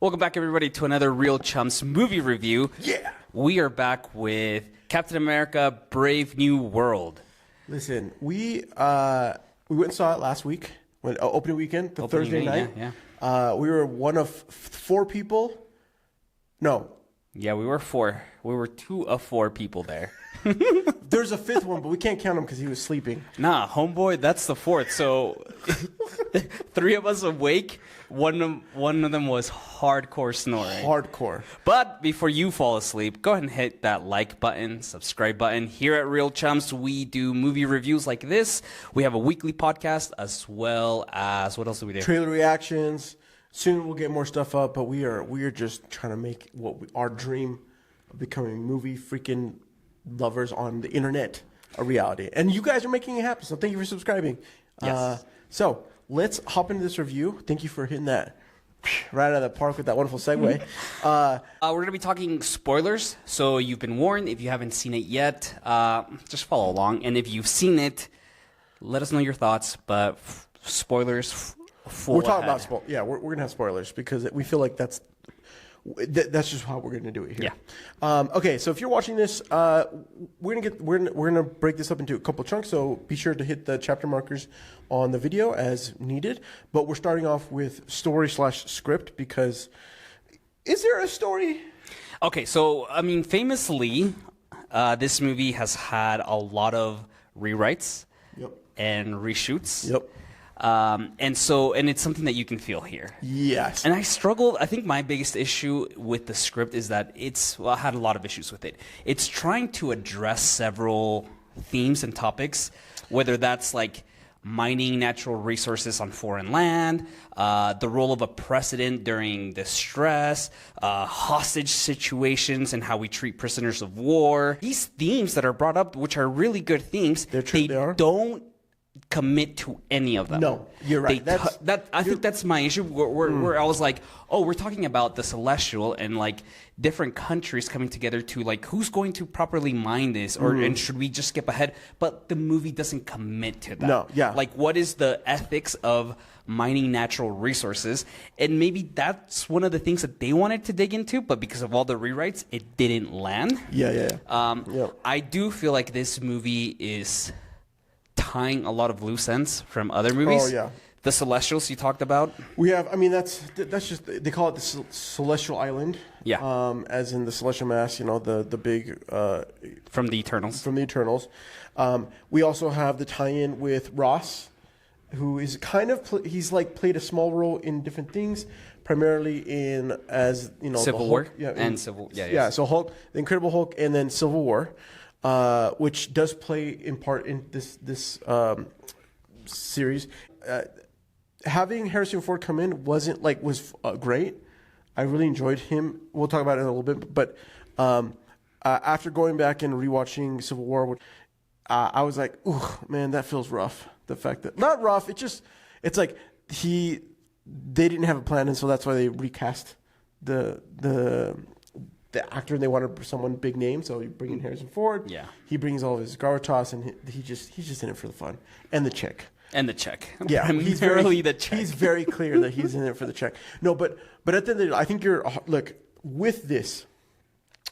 Welcome back, everybody, to another Real Chumps movie review. Yeah. We are back with Captain America: Brave New World. Listen, we went and saw it last week, when opening weekend, Thursday night. Yeah. We were one of four people. No, Yeah, we were four. We were two of four people there. there's a fifth one, but we can't count him because he was sleeping. Nah, homeboy, that's the fourth. So three of us awake. One of them was hardcore snoring. Hardcore. But before you fall asleep, go ahead and hit that like button, subscribe button. Here at Real Chumps, we do movie reviews like this. We have a weekly podcast as well as, what else do we do? Trailer reactions. Soon we'll get more stuff up, but we are just trying to make our dream of becoming movie freaking lovers on the internet a reality. And you guys are making it happen, so thank you for subscribing. Yes. So let's hop into this review. Thank you for hitting that right out of the park with that wonderful segue. We're going to be talking spoilers, so you've been warned. If you haven't seen it yet, just follow along. And if you've seen it, let us know your thoughts. But spoilers, full We're talking ahead. about we're gonna have spoilers because we feel like that's just how we're gonna do it here. Yeah. Okay, so if you're watching this, we're gonna break this up into a couple chunks. So be sure to hit the chapter markers on the video as needed. But we're starting off with story/script because is there a story? Okay, so, I mean, famously, this movie has had a lot of rewrites Yep. and reshoots. Yep. And it's something that you can feel here. Yes. And I struggled. I think my biggest issue with the script is that I had a lot of issues with it. It's trying to address several themes and topics, whether that's like mining natural resources on foreign land, the role of a president during distress, hostage situations and how we treat prisoners of war. These themes that are brought up, which are really good themes, they are. don't commit to any of them. No, you're right. I think that's my issue. Where I was like, oh, we're talking about the celestial and like different countries coming together to like who's going to properly mine this, and should we just skip ahead? But the movie doesn't commit to that. No, yeah. Like, what is the ethics of mining natural resources? And maybe that's one of the things that they wanted to dig into, but because of all the rewrites, it didn't land. Yeah. I do feel like this movie is tying a lot of loose ends from other movies. Oh, yeah. The Celestials you talked about. We have. I mean, that's just they call it the Celestial Island. Yeah. As in the Celestial Mass. You know, the big From the Eternals. from the Eternals. We also have the tie-in with Ross, who is kind of he's like played a small role in different things, primarily in as you know Civil the War. Hulk, yeah, And Civil. Yeah. yeah. So Hulk, the Incredible Hulk, and then Civil War, which does play in part in this series. Having Harrison Ford come in was great. I really enjoyed him. We'll talk about it in a little bit, but after going back and rewatching Civil War, I was like, "Ooh, man, that feels rough." The fact that not rough, it's like they didn't have a plan, and so that's why they recast the actor, and they wanted someone big name, so you bring in Harrison Ford. Yeah. He brings all of his gravitas, and he's just in it for the fun and the check. And the check. Yeah, Primarily the check. He's very clear that he's in it for the check. No, but at the end of the day, I think look with this.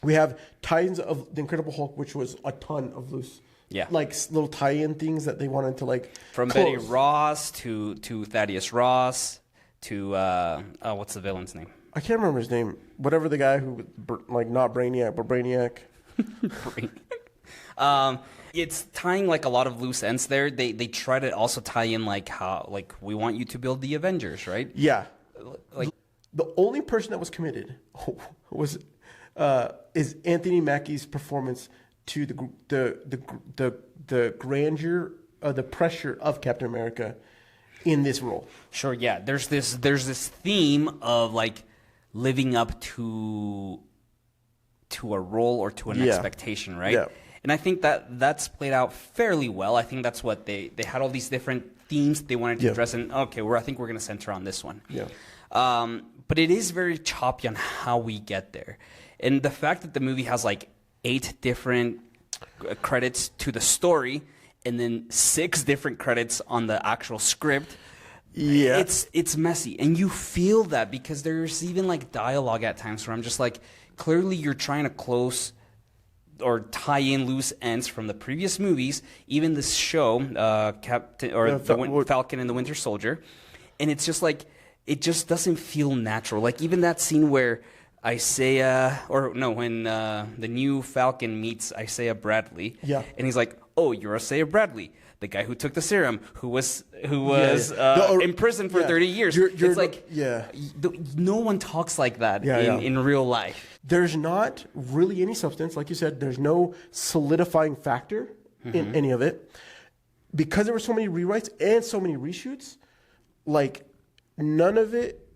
We have tie-ins of the Incredible Hulk, which was a ton of loose, like little tie-in things that they wanted to like from close. Betty Ross to Thaddeus Ross to what's the villain's name? I can't remember his name. Whatever the guy who like not Brainiac but Brainiac. It's tying like a lot of loose ends there. They try to also tie in like how like we want you to build the Avengers, right? Yeah. Like The only person that was committed was is Anthony Mackie's performance to the grandeur, the pressure of Captain America in this role. Sure, yeah. There's this theme of like living up to a role or to an expectation, right? Yeah. And I think that's played out fairly well. I think that's what they had all these different themes they wanted to address, and okay, I think we're going to center on this one. Yeah. But it is very choppy on how we get there, and the fact that the movie has like 8 different credits to the story, and then 6 different credits on the actual script. Yeah. It's messy, and you feel that because there's even like dialogue at times where I'm just like, clearly you're trying to close or tie in loose ends from the previous movies, even this show, Captain or Falcon and the Winter Soldier, and it's just like it just doesn't feel natural. Like even that scene where Isaiah, or no, when the new Falcon meets Isaiah Bradley, and he's like, "Oh, you're Isaiah Bradley, the guy who took the serum, who was in prison for 30 years." It's like, no one talks like that in real life. There's not really any substance, like you said. There's no solidifying factor in any of it, because there were so many rewrites and so many reshoots. Like none of it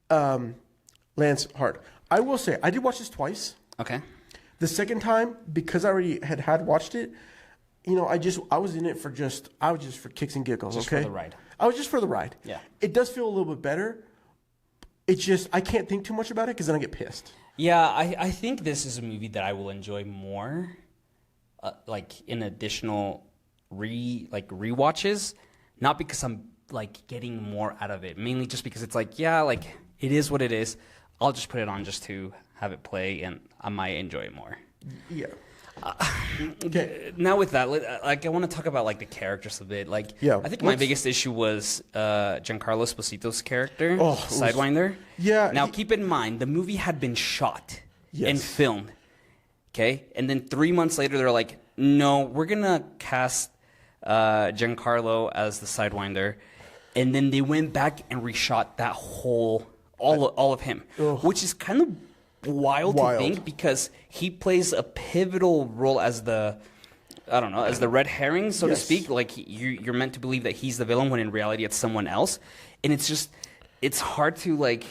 lands hard. I will say I did watch this twice. Okay. The second time, because I already had watched it, you know, I was in it for for kicks and giggles. Just okay? for the ride. I was just for the ride. Yeah. It does feel a little bit better. It's just I can't think too much about it because then I get pissed. Yeah, I think this is a movie that I will enjoy more, like in additional rewatches, not because I'm like getting more out of it, mainly just because it's like, yeah, like it is what it is. I'll just put it on just to have it play, and I might enjoy it more. Yeah. Okay. Now with that, like I want to talk about like the characters a bit. Like, I think my biggest issue was Giancarlo Esposito's character, Sidewinder. Now keep in mind the movie had been shot and filmed. Okay, and then 3 months later they're like, no, we're gonna cast Giancarlo as the Sidewinder, and then they went back and reshot that whole all of him, which is kind of wild to think, because he plays a pivotal role as the red herring, so to speak. Like you're meant to believe that he's the villain when in reality it's someone else, and it's hard to like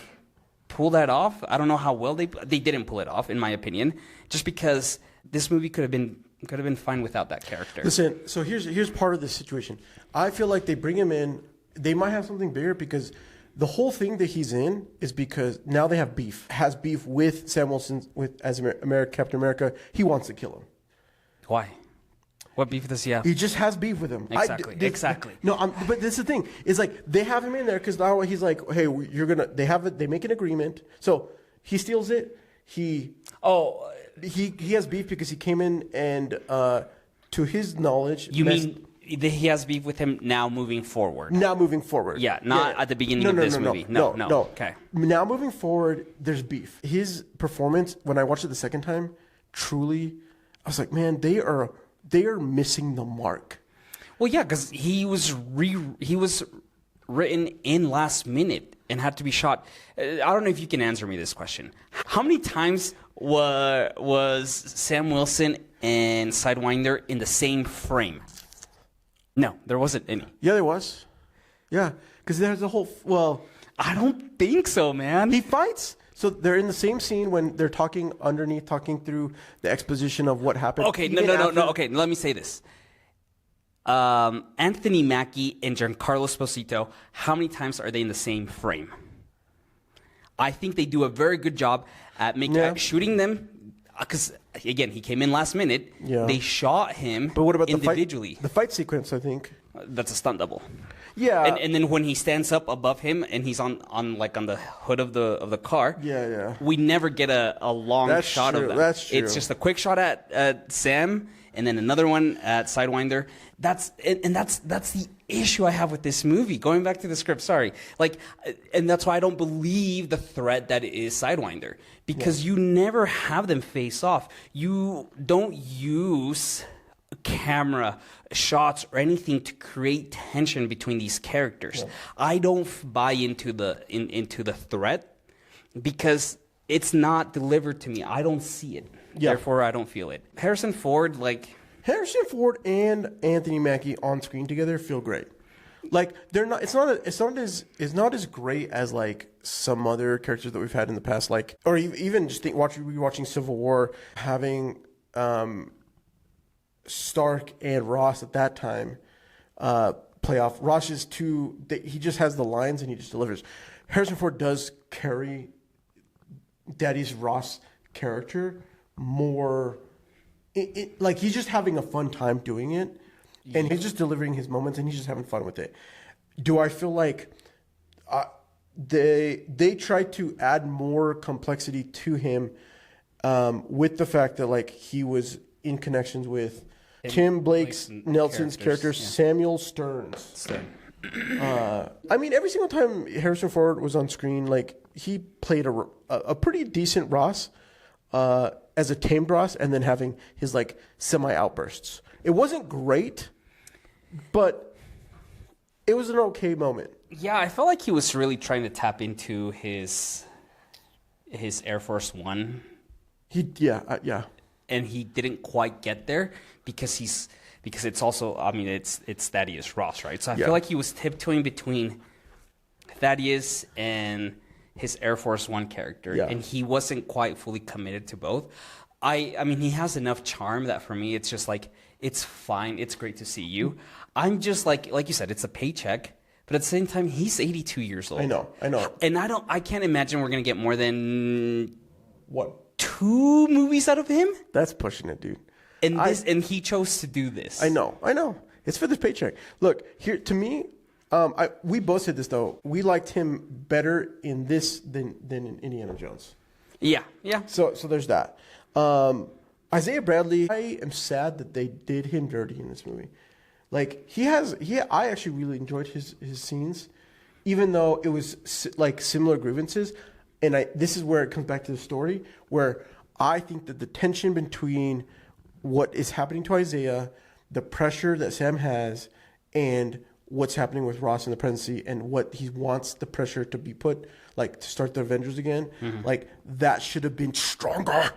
pull that off. I don't know how well they didn't pull it off, in my opinion, just because this movie could have been fine without that character. Listen, so here's part of the situation. I feel like they bring him in. They might have something bigger, because the whole thing that he's in is because now they have beef. Has beef with Sam Wilson as Captain America. He wants to kill him. Why? What beef does he have? He just has beef with him. Exactly. No, but this is the thing. Is like they have him in there because now he's like, hey, you're gonna. They have it. They make an agreement. So he steals it. He has beef because he came in and to his knowledge. You mean he has beef with him now moving forward? Now moving forward. Yeah, not at the beginning of this movie. No. Okay. Now moving forward, there's beef. His performance, when I watched it the second time, truly, I was like, man, they are missing the mark. Well, yeah, because he was written in last minute and had to be shot. I don't know if you can answer me this question. How many times was Sam Wilson and Sidewinder in the same frame? No, there wasn't any. Yeah, there was. Yeah, because there's a whole... Well... I don't think so, man. He fights. So they're in the same scene when they're talking through the exposition of what happened. Okay, no. Okay, let me say this. Anthony Mackie and Giancarlo Esposito, how many times are they in the same frame? I think they do a very good job at shooting them. Because, again, he came in last minute. Yeah. They shot him but what about individually. The fight sequence, I think. That's a stunt double. Yeah. And then when he stands up above him and he's on the hood of the car. Yeah. We never get a long shot of them. That's true. It's just a quick shot at Sam and then another one at Sidewinder. That's the issue I have with this movie. Going back to the script, sorry. And that's why I don't believe the threat that is Sidewinder. Because you never have them face off. You don't use camera shots or anything to create tension between these characters. Yeah. I don't buy into the threat because it's not delivered to me. I don't see it. Yeah. Therefore, I don't feel it. Harrison Ford and Anthony Mackie on screen together feel great. Like they're not. It's not as great as like some other characters that we've had in the past. Like, or even just watching Civil War, having Stark and Ross at that time play off. Ross is he just has the lines and he just delivers. Harrison Ford does carry Daddy's Ross character more. Like he's just having a fun time doing it, and he's just delivering his moments, and he's just having fun with it. Do I feel like they tried to add more complexity to him with the fact that like he was in connections with Tim Blake's Nelson's character, Samuel Stearns. I mean, every single time Harrison Ford was on screen, like he played a pretty decent Ross as a tamed Ross, and then having his like semi outbursts. It wasn't great, but it was an okay moment. Yeah, I felt like he was really trying to tap into his Air Force One. Yeah. And he didn't quite get there because it's also, I mean, it's Thaddeus Ross, right? So I feel like he was tiptoeing between Thaddeus and his Air Force One character, and he wasn't quite fully committed to both. I mean, he has enough charm that for me, it's just like, it's fine. It's great to see you. I'm just like you said, it's a paycheck. But at the same time, he's 82 years old. I know. And I can't imagine we're going to get more than... What? 2 movies out of him? That's pushing it, dude. And he chose to do this. I know. It's for this paycheck. Look, here, to me, we both said this, though. We liked him better in this than in Indiana Jones. Yeah. So there's that. Isaiah Bradley, I am sad that they did him dirty in this movie. Like I actually really enjoyed his scenes, even though it was like similar grievances. And this is where it comes back to the story, where I think that the tension between what is happening to Isaiah, the pressure that Sam has, and what's happening with Ross in the presidency, and what he wants the pressure to be put, like to start the Avengers again, like that should have been stronger.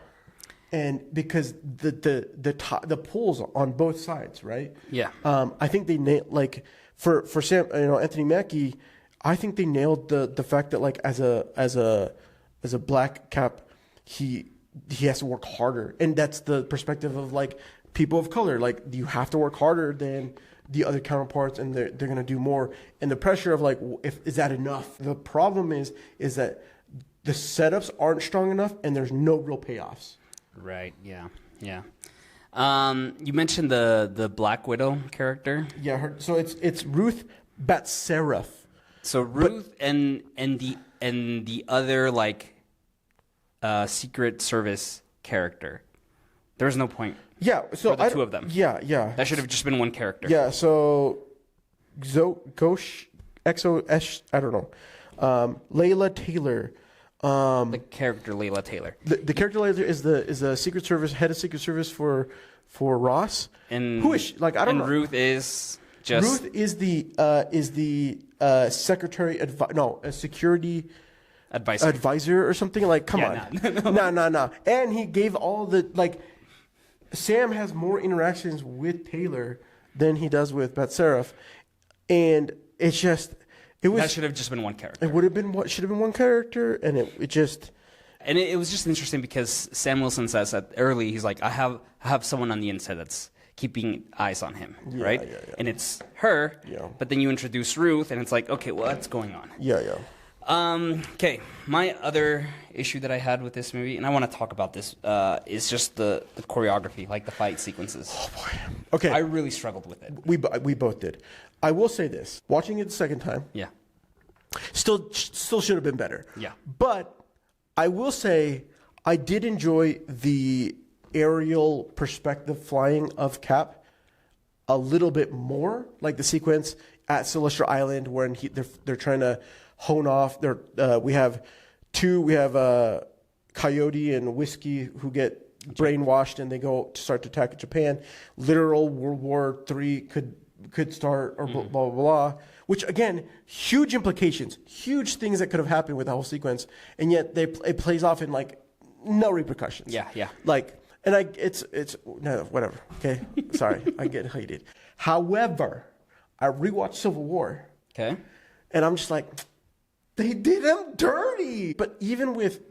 And because the pulls on both sides, right? Yeah. I think they nailed, like for Sam, Anthony Mackie. I think they nailed the fact that like as a black cap, he has to work harder, and that's the perspective of like people of color. Like you have to work harder than the other counterparts, and they're gonna do more. And the pressure of like, is that enough? The problem is that the setups aren't strong enough, and there's no real payoffs. Right. Yeah. You mentioned the Black Widow character. Yeah. So it's Ruth Batsaref. So Ruth and the other like Secret Service character. There's no point. Yeah. So for the two of them. Yeah. That should have just been one character. Yeah. So Ghosh XOS. I don't know. Layla Taylor. The character Layla Taylor. The character Layla is the Secret Service head of Secret Service for Ross. And who is she? Like I don't know. And Ruth is just Ruth is the secretary a security advisor or something. Like come on. No. And he gave all the like. Sam has more interactions with Taylor than he does with Batsaref, and it's just. That should have just been one character. It would have been what should have been one character, and it just. And it was just interesting because Sam Wilson says that early. He's like, I have someone on the inside that's keeping eyes on him, right? Yeah. And it's her. Yeah. But then you introduce Ruth, and it's like, okay, well, that's going on. Yeah. Okay, my other issue that I had with this movie, and I want to talk about this, is just the choreography, like the fight sequences. Oh boy. Okay. I really struggled with it. We both did. I will say this: watching it the second time, still should have been better. Yeah. But I will say I did enjoy the aerial perspective flying of Cap a little bit more, like the sequence at Celestial Island when they're trying to hone off. We have Coyote and Whiskey who get brainwashed and they go to start to attack Japan. Literal World War III could start, or blah, blah, blah, which, again, huge implications, huge things that could have happened with the whole sequence, and yet it plays off in, like, no repercussions. Yeah. Like, and it's no, whatever, okay? Sorry, I get hated. However, I rewatched Civil War. Okay. And I'm just like, they did him dirty. But even with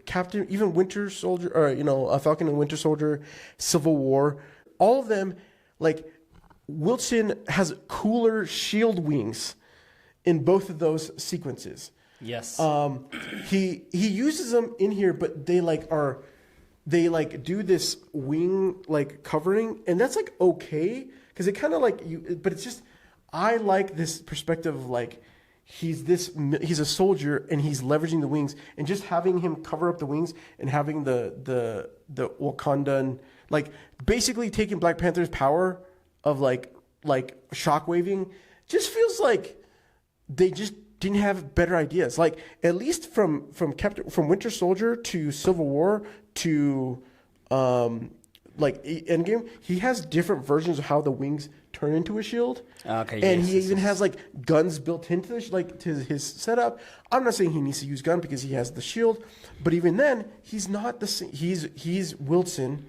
Winter Soldier, or, Falcon and Winter Soldier, Civil War, all of them, like, Wilson has cooler shield wings in both of those sequences. Yes. He uses them in here, but they do this wing like covering, and that's like okay because it kind of like but it's just I like this perspective of like he's a soldier and he's leveraging the wings, and just having him cover up the wings and having the Wakandan, like basically taking Black Panther's power of like shockwaving, just feels like they just didn't have better ideas. Like at least from Winter Soldier to Civil War to like Endgame, he has different versions of how the wings turn into a shield. Okay, and yes, he even yes. has like guns built into to his setup. I'm not saying he needs to use gun because he has the shield, but even then, he's not the same. He's Wilson.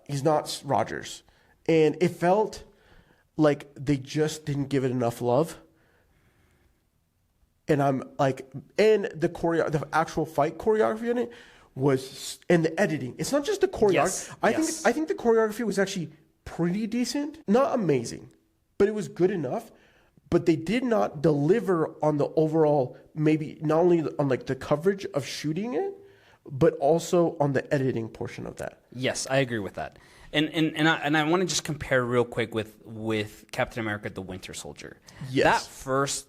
He's not Rogers, and it felt like they just didn't give it enough love. And I'm like, and the actual fight choreography in it was, and the editing. It's not just the choreography. Yes, I yes. think the choreography was actually pretty decent, not amazing, but it was good enough. But they did not deliver on the overall, maybe not only on like the coverage of shooting it, but also on the editing portion of that. Yes, I agree with that. And I want to just compare real quick with Captain America: The Winter Soldier. Yes. That first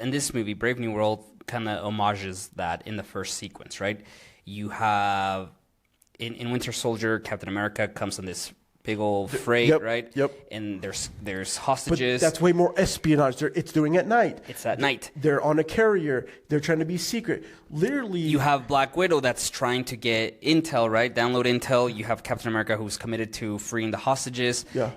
in this movie, Brave New World kind of homages that in the first sequence, right? You have in Winter Soldier, Captain America comes on this big old freight, Yep, right? yep. And there's But hostages. that's way more espionage. It's doing at night. It's at night. They're on a carrier. They're trying to be secret. Literally, You have Black Widow that's trying to get intel, right? Download intel. You have Captain America who's committed to freeing the hostages. Yeah.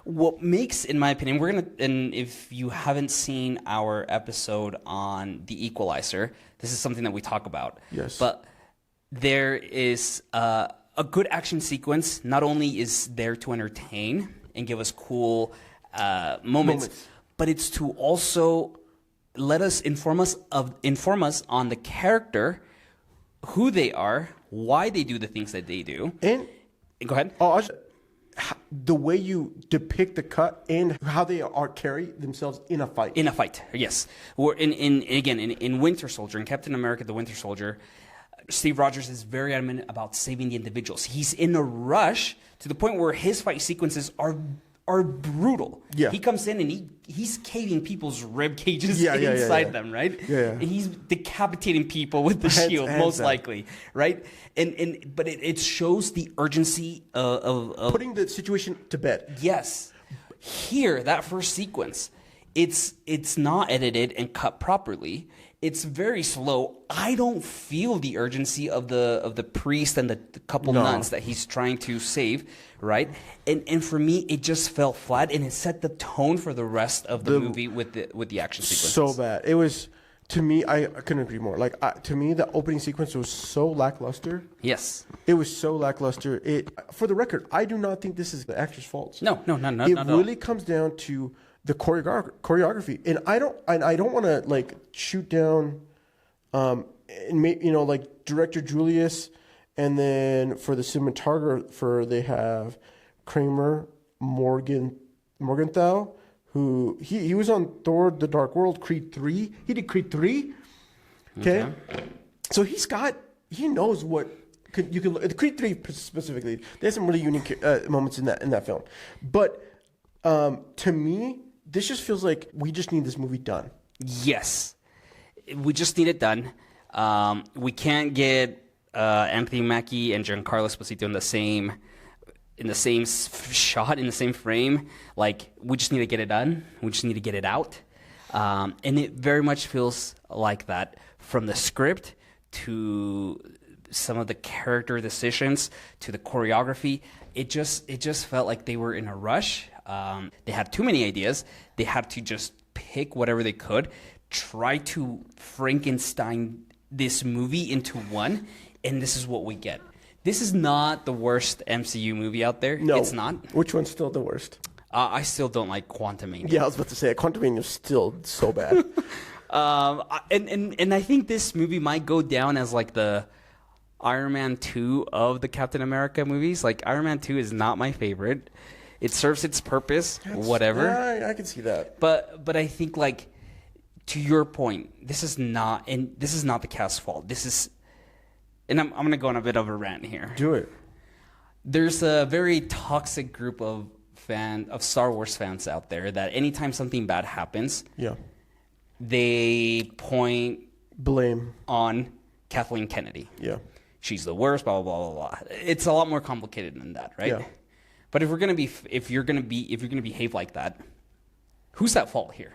What makes, in my opinion, and if you haven't seen our episode on The Equalizer, this is something that we talk about. Yes. But there is a good action sequence. Not only is there to entertain and give us cool moments, but it's to also let us inform us on the character, who they are, why they do the things that they do. and Go ahead. the way you depict the cut and how they are carry themselves in a fight. In a fight, yes. Or in Winter Soldier, in Captain America: The Winter Soldier, Steve Rogers is very adamant about saving the individuals. He's in a rush to the point where his fight sequences are brutal. Yeah. He comes in and he's caving people's rib cages Yeah, inside them, right? Yeah. And he's decapitating people with the Hands- shield, hands most down. likely, right? But it shows the urgency of Putting the situation to bed. yes. Here, that first sequence, it's not edited and cut properly. It's very slow. I don't feel the urgency of the priest and the couple nuns that he's trying to save, right? And for me, it just fell flat, and it set the tone for the rest of the movie with the action sequences. So bad. It was, to me, I couldn't agree more. Like, to me, the opening sequence was so lackluster. Yes. It was so lackluster. For the record, I do not think this is the actor's fault. No, It not at all. really comes down to the choreography, and I don't want to like shoot down, like director Julius, and then for the cinematographer they have Kramer Morgenthau, who he was on Thor: The Dark World, Creed 3. He did Creed 3. Okay, so he knows what. You can Creed 3 specifically. There's some really unique moments in that film, but to me, this just feels like we just need this movie done. Yes. We just need it done. We can't get Anthony Mackie and Giancarlo Esposito in the same shot, in the same frame. Like, we just need to get it done. We just need to get it out. And it very much feels like that, from the script to some of the character decisions to the choreography. It just felt like they were in a rush. They had too many ideas. They had to just pick whatever they could, try to Frankenstein this movie into one, and this is what we get. This is not the worst MCU movie out there. No, It's not. Which one's still the worst? I still don't like Quantumania. Yeah, I was about to say Quantumania is still so bad. And I think this movie might go down as like the Iron Man 2 of the Captain America movies. Like, Iron Man 2 is not my favorite. It serves its purpose, whatever. Yeah, I can see that. But I think, like, to your point, this is not the cast's fault. This is, and I'm going to go on a bit of a rant here. Do it. There's a very toxic group of Star Wars fans out there that anytime something bad happens, Yeah. they point Blame. on Kathleen Kennedy. Yeah. She's the worst, blah, blah, blah, blah, blah. It's a lot more complicated than that, right? Yeah. But if you're going to behave like that, who's at fault here?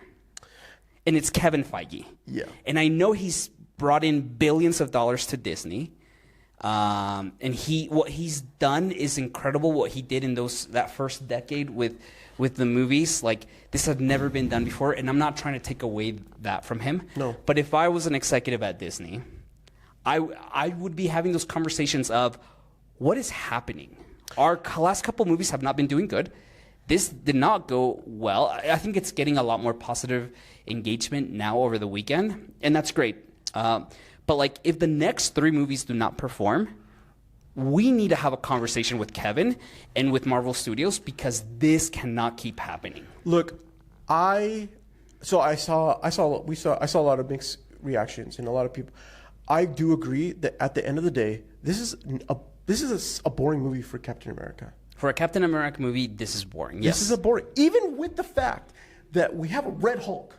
And it's Kevin Feige. Yeah. And I know he's brought in billions of dollars to Disney. And what he's done is incredible. What he did in that first decade with the movies, like this had never been done before. And I'm not trying to take away that from him. No. But if I was an executive at Disney, I would be having those conversations of what is happening. Our last couple movies have not been doing good. This did not go well. I think it's getting a lot more positive engagement now over the weekend, and that's great. But like, if the next 3 movies do not perform, we need to have a conversation with Kevin and with Marvel Studios because this cannot keep happening. Look, I saw a lot of mixed reactions and a lot of people. I do agree that at the end of the day, this is a boring movie for Captain America. For a Captain America movie, this is boring. Yes. This is a boring, even with the fact that we have a Red Hulk.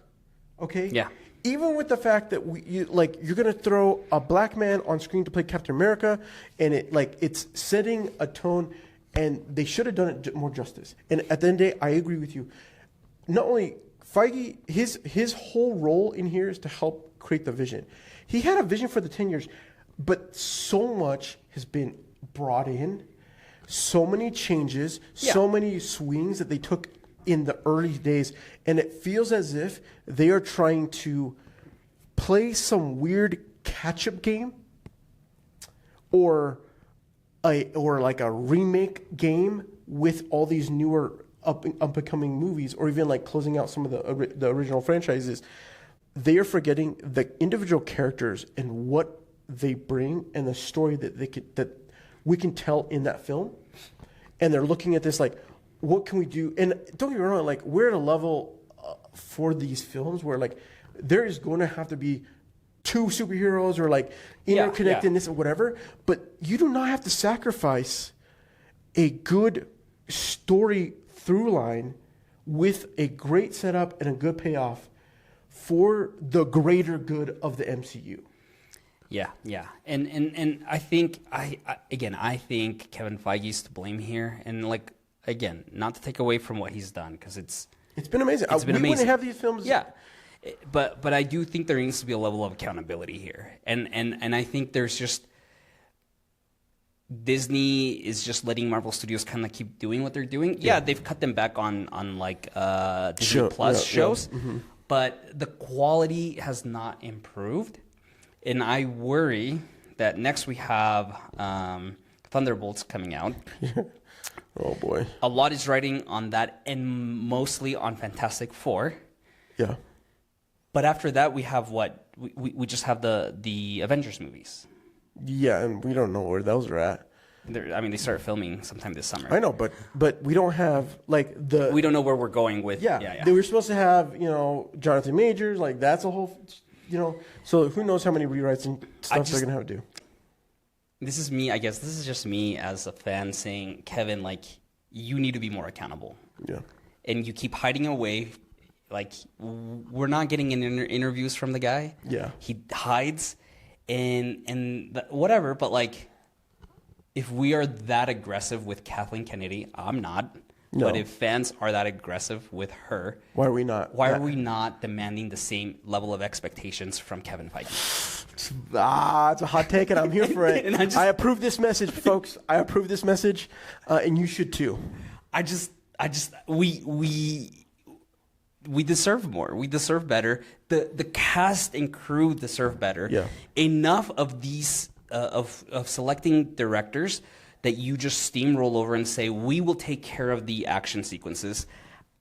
Okay. Yeah. Even with the fact that you're gonna throw a black man on screen to play Captain America, and it's setting a tone, and they should have done it more justice. And at the end of the day, I agree with you. Not only Feige, his whole role in here is to help create the vision. He had a vision for the 10 years, but so much has been brought in, so many changes, so many swings that they took in the early days, and it feels as if they are trying to play some weird catch-up game or like a remake game with all these newer up-and-coming movies, or even like closing out some of the original franchises. They are forgetting the individual characters and what they bring and the story that we can tell in that film. And they're looking at this like, what can we do? And don't get me wrong, like we're at a level for these films where like there is going to have to be 2 superheroes or like interconnectedness or whatever. But you do not have to sacrifice a good story through line with a great setup and a good payoff for the greater good of the MCU. Yeah. And I think I think Kevin Feige's to blame here. And like, again, not to take away from what he's done, because it's been amazing. We wouldn't have these films. Yeah. But I do think there needs to be a level of accountability here. And I think there's just Disney is just letting Marvel Studios kind of keep doing what they're doing. Yeah, they've cut them back on like Disney Plus shows. Yeah. Mm-hmm. But the quality has not improved. And I worry that next we have Thunderbolts coming out. Oh, boy. A lot is riding on that, and mostly on Fantastic Four. Yeah. But after that, we have what? We just have the Avengers movies. Yeah, and we don't know where those are at. They start filming sometime this summer. I know, but we don't have like the. We don't know where we're going with. Yeah. They were supposed to have Jonathan Majors, like that's a whole So who knows how many rewrites and stuff they're gonna have to do. This is me. I guess this is just me as a fan saying, Kevin, like you need to be more accountable. Yeah. And you keep hiding away. Like we're not getting interviews from the guy. Yeah. He hides, and whatever. But like. If we are that aggressive with Kathleen Kennedy, I'm not. No. But if fans are that aggressive with her, why are we not? Why are we not demanding the same level of expectations from Kevin Feige? It's a hot take, and I'm here for it. I approve this message, folks. I approve this message, and you should too. We deserve more. We deserve better. The cast and crew deserve better. Yeah. Enough of these. Of selecting directors that you just steamroll over and say, we will take care of the action sequences,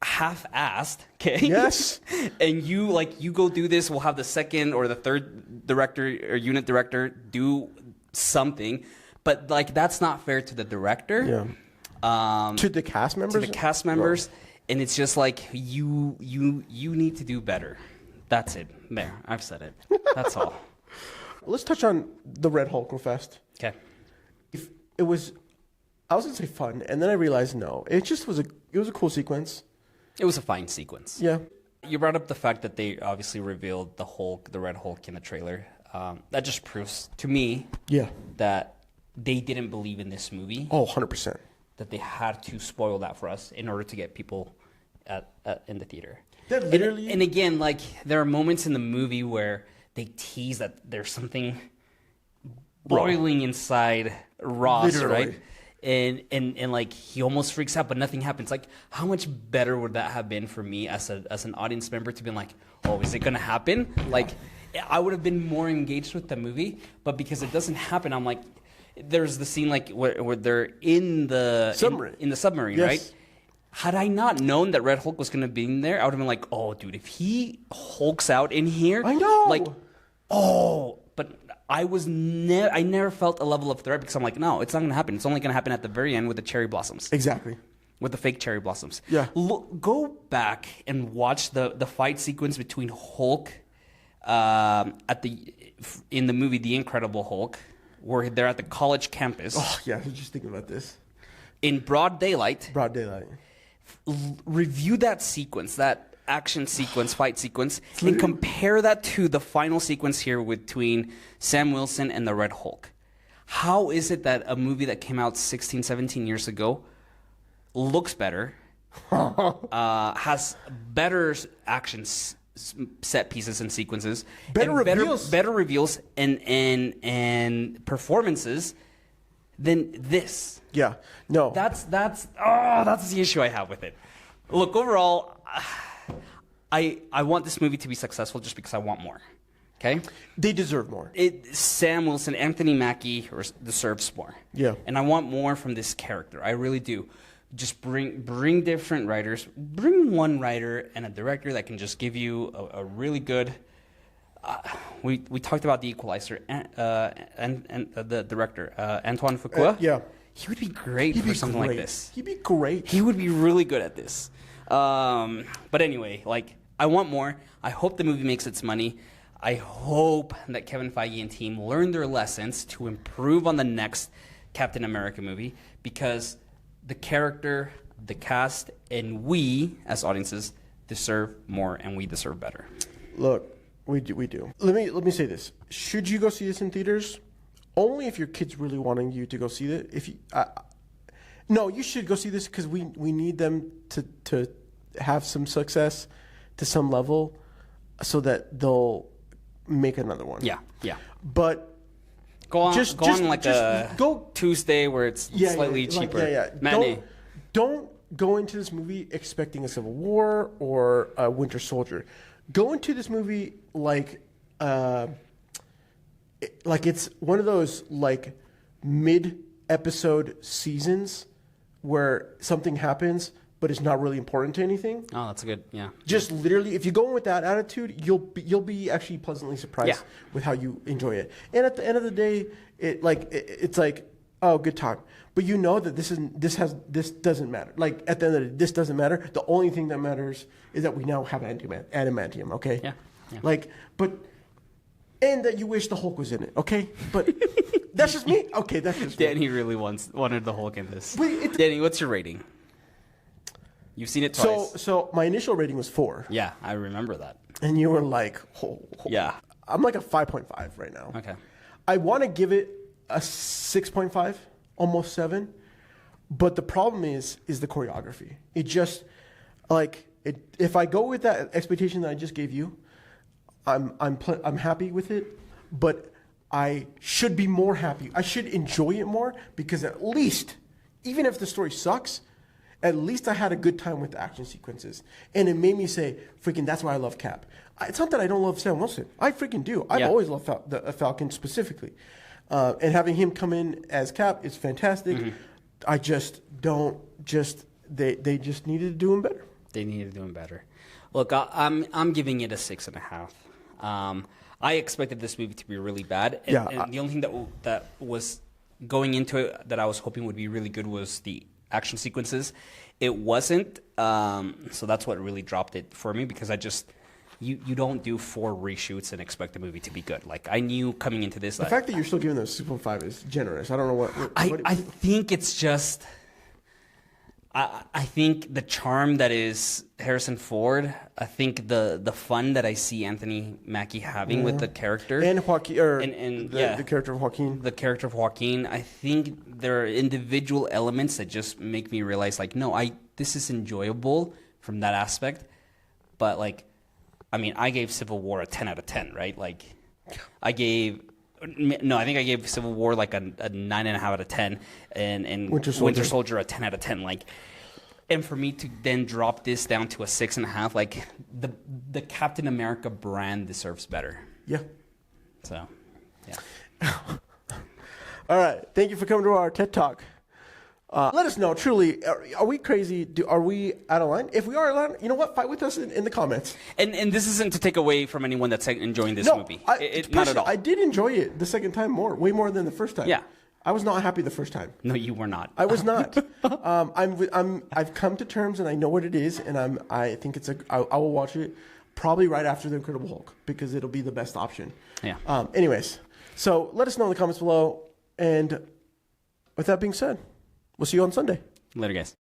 half-assed, okay? Yes. And you go do this, we'll have the second or the third director or unit director do something, but like that's not fair to the director. Yeah. To the cast members? And it's just like you need to do better. That's it. There, I've said it. That's all. Let's touch on the Red Hulk real fast. Okay. I was going to say fun, and then I realized no. It just was a cool sequence. It was a fine sequence. Yeah. You brought up the fact that they obviously revealed the Hulk, the Red Hulk, in the trailer. That just proves to me that they didn't believe in this movie. Oh, 100%. That they had to spoil that for us in order to get people in the theater. That literally... And again, like, there are moments in the movie where they tease that there's something boiling inside Ross, Literally. right? And like, he almost freaks out, but nothing happens. Like, how much better would that have been for me as an audience member to be like, oh, is it going to happen? Yeah. Like, I would have been more engaged with the movie, but because it doesn't happen, I'm like, there's the scene like where they're in the submarine, in the submarine, yes. Right? Had I not known that Red Hulk was going to be in there, I would have been like, oh, dude, if he hulks out in here, I know, like, oh, but I never felt a level of threat because I'm like, no, it's not going to happen. It's only going to happen at the very end with the cherry blossoms. Exactly. With the fake cherry blossoms. Yeah. Go back and watch the fight sequence between Hulk in the movie The Incredible Hulk, where they're at the college campus. Oh, yeah, I was just thinking about this. In broad daylight. Broad daylight. Review that sequence, that action sequence, fight sequence, and compare that to the final sequence here between Sam Wilson and the Red Hulk. How is it that a movie that came out 16, 17 years ago looks better, has better action set pieces and sequences, better reveals and performances than this? Yeah, no. That's the issue I have with it. Look, overall, I want this movie to be successful just because I want more. Okay? They deserve more. Sam Wilson, Anthony Mackie deserves more. Yeah. And I want more from this character. I really do. Just bring different writers. Bring one writer and a director that can just give you a really good... we talked about The Equalizer and the director, Antoine Fuqua. Yeah. He would be great for something like this. He'd be great. He would be really good at this. But anyway, like, I want more. I hope the movie makes its money. I hope that Kevin Feige and team learn their lessons to improve on the next Captain America movie, because the character, the cast, and we as audiences deserve more, and we deserve better. Look, we do. Let me say this: should you go see this in theaters? Only if your kid's really wanting you to go see it. No, you should go see this because we need them to have some success to some level, so that they'll make another one. Yeah. But go on a Tuesday where it's slightly cheaper. Matinee. Don't go into this movie expecting a Civil War or a Winter Soldier. Go into this movie like it's one of those like mid-episode seasons where something happens, but it's not really important to anything. Oh, that's a good, yeah. Just literally, if you go in with that attitude, you'll be actually pleasantly surprised with how you enjoy it. And at the end of the day, it's like, oh, good time. But you know that this doesn't matter. Like, at the end of the day, this doesn't matter. The only thing that matters is that we now have adamantium, okay? Yeah. Like, and that you wish the Hulk was in it, okay? But that's just me. Okay, that's just me. Danny really wanted the Hulk in this. Danny, what's your rating? You've seen it twice. So my initial rating was 4. Yeah, I remember that. And you were like, yeah. I'm like a 5.5 right now. Okay. I want to give it a 6.5, almost 7. But the problem is the choreography. It just, if I go with that expectation that I just gave you, I'm happy with it, but I should be more happy. I should enjoy it more, because at least, even if the story sucks, at least I had a good time with the action sequences. And it made me say, freaking, that's why I love Cap. It's not that I don't love Sam Wilson. I freaking do. I've always loved the Falcon specifically. And having him come in as Cap is fantastic. Mm-hmm. I just don't they just needed to do him better. They needed to do him better. Look, I'm giving it a 6.5. I expected this movie to be really bad. And the only thing that was going into it that I was hoping would be really good was the action sequences. It wasn't, so that's what really dropped it for me, because I just you don't do 4 reshoots and expect the movie to be good. Like, I knew coming into this, the fact that you're still giving them 6.5 is generous. I don't know what I think it's just, I think the charm that is Harrison Ford, I think the fun that I see Anthony Mackie having with the character. And Joaquin, the character of Joaquin. The character of Joaquin, I think there are individual elements that just make me realize, like, no, this is enjoyable from that aspect. But, like, I mean, I gave Civil War a 10 out of 10, right? Like, I think I gave Civil War like a 9.5 out of 10, and Winter Soldier a 10 out of 10. Like, and for me to then drop this down to a 6.5, like the Captain America brand deserves better. Yeah. So, yeah. All right. Thank you for coming to our TED Talk. Let us know, truly, are we crazy? Are we out of line? If we are out of line, you know what? Fight with us in the comments. And this isn't to take away from anyone that's enjoying this movie. Not at all. I did enjoy it the second time way more than the first time. Yeah. I was not happy the first time. No, you were not. I was not. I've come to terms and I know what it is, and I think I will watch it probably right after The Incredible Hulk because it'll be the best option. Yeah. Anyways, so let us know in the comments below, and with that being said, we'll see you on Sunday. Later, guys.